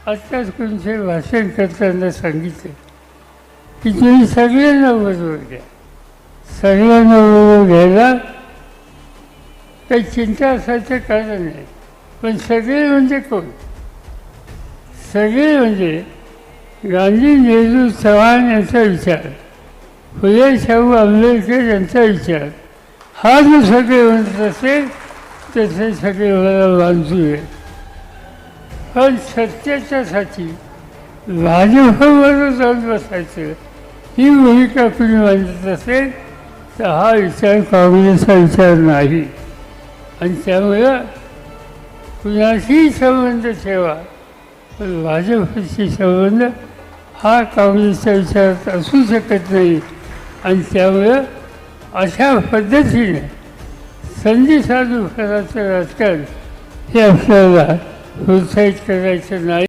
आत्ताच कोणते भाषण करताना सांगितलं की तुम्ही सगळ्यांना बरोबर घ्या. सगळ्यांना बरोबर घ्यायला काही चिंता असायचं कारण नाही. पण सगळे म्हणजे कोण? सगळे म्हणजे गांधी, नेहरू, चव्हाण यांचा विचार, फुले शाहू आंबेडकर यांचा विचार, हा जो सगळे म्हणत असेल तसे सगळे मला बांधू आहे. पण सत्याच्यासाठी भाजपबरोबर जाऊन बसायचं ही भूमिका कुणी मांडत असेल तर हा विचार काँग्रेसचा विचार नाही. आणि त्यामुळं कुणाशीही संबंध ठेवा पण भाजपशी संबंध हा काँग्रेसच्या विचारात असू शकत नाही. आणि त्यामुळं अशा पद्धतीने संधी साधूपणाचं राजकारण हे आपल्याला प्रोत्साहित करायचं नाही.